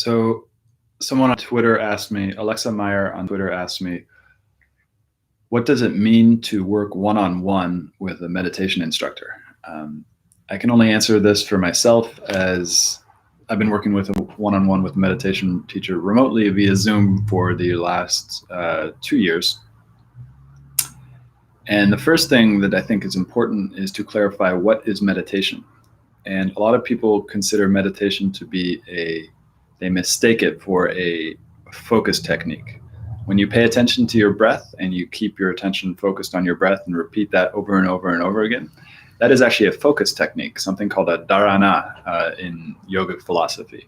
So someone on Twitter asked me, Alexa Meyer on Twitter asked me, what does it mean to work one-on-one with a meditation instructor? I can only answer this for myself, as I've been working with a one-on-one with a meditation teacher remotely via Zoom for the last 2 years. And the first thing that I think is important is to clarify what is meditation. And a lot of people consider meditation to be they mistake it for a focus technique. When you pay attention to your breath and you keep your attention focused on your breath and repeat that over and over and over again, that is actually a focus technique, something called a dharana in yogic philosophy.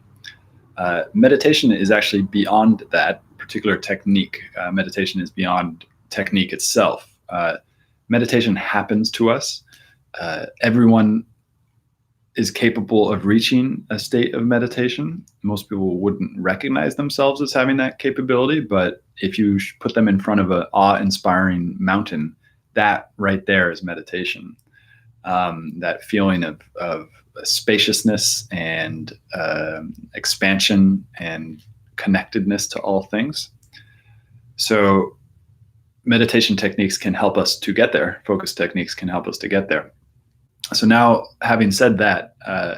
Meditation is actually beyond that particular technique. Meditation is beyond technique itself. Meditation happens to us. Everyone is capable of reaching a state of meditation. Most people wouldn't recognize themselves as having that capability, but if you put them in front of an awe-inspiring mountain, that right there is meditation. That feeling of spaciousness and expansion and connectedness to all things. So meditation techniques can help us to get there. Focus techniques can help us to get there. So now, having said that, I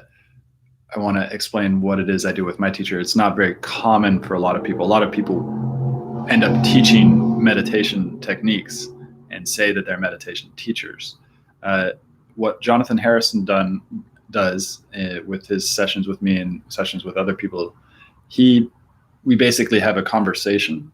want to explain what it is I do with my teacher. It's not very common for a lot of people. A lot of people end up teaching meditation techniques and say that they're meditation teachers. What Jonathan Harrison does with his sessions with me and sessions with other people, we basically have a conversation.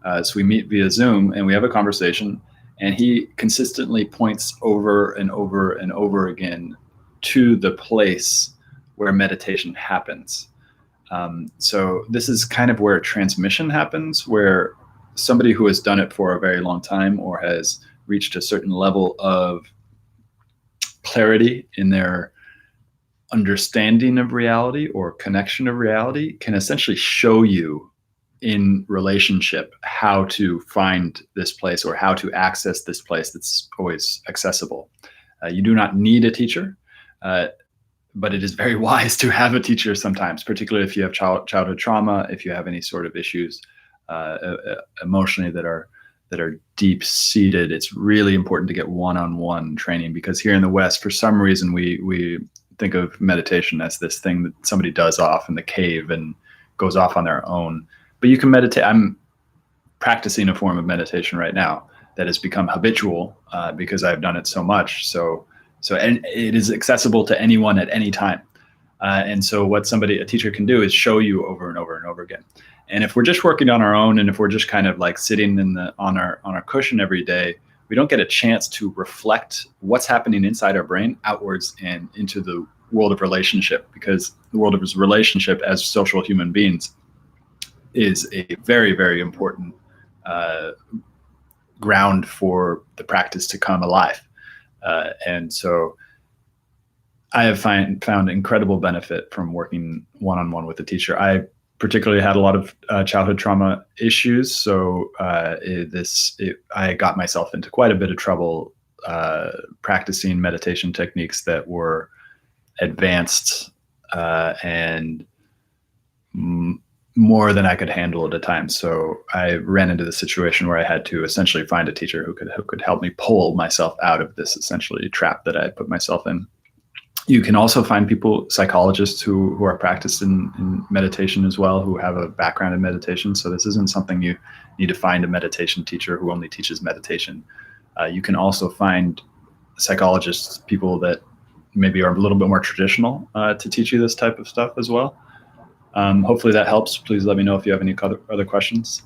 So we meet via Zoom and we have a conversation. And he consistently points over and over and over again to the place where meditation happens. So this is kind of where transmission happens, where somebody who has done it for a very long time or has reached a certain level of clarity in their understanding of reality or connection of reality can essentially show you in relationship how to find this place or how to access this place that's always accessible. You do not need a teacher, but it is very wise to have a teacher sometimes, particularly if you have childhood trauma, if you have any sort of issues emotionally that are deep seated. It's really important to get one-on-one training, because here in the West, for some reason, we think of meditation as this thing that somebody does off in the cave and goes off on their own. But you can meditate. I'm practicing a form of meditation right now that has become habitual because I've done it so much. So and it is accessible to anyone at any time. And so what a teacher can do is show you over and over and over again. And if we're just working on our own, and if we're just kind of like sitting on our cushion every day, we don't get a chance to reflect what's happening inside our brain outwards and into the world of relationship, because the world of relationship as social human beings is a very, very important ground for the practice to come alive. And so I have found incredible benefit from working one-on-one with a teacher. I particularly had a lot of childhood trauma issues. So I got myself into quite a bit of trouble practicing meditation techniques that were advanced and more than I could handle at a time. So I ran into the situation where I had to essentially find a teacher who could help me pull myself out of this essentially trap that I had put myself in. You can also find psychologists who are practiced in meditation as well, who have a background in meditation. So this isn't something you need to find a meditation teacher who only teaches meditation. You can also find psychologists, people that maybe are a little bit more traditional to teach you this type of stuff as well. Hopefully that helps. Please let me know if you have any other questions.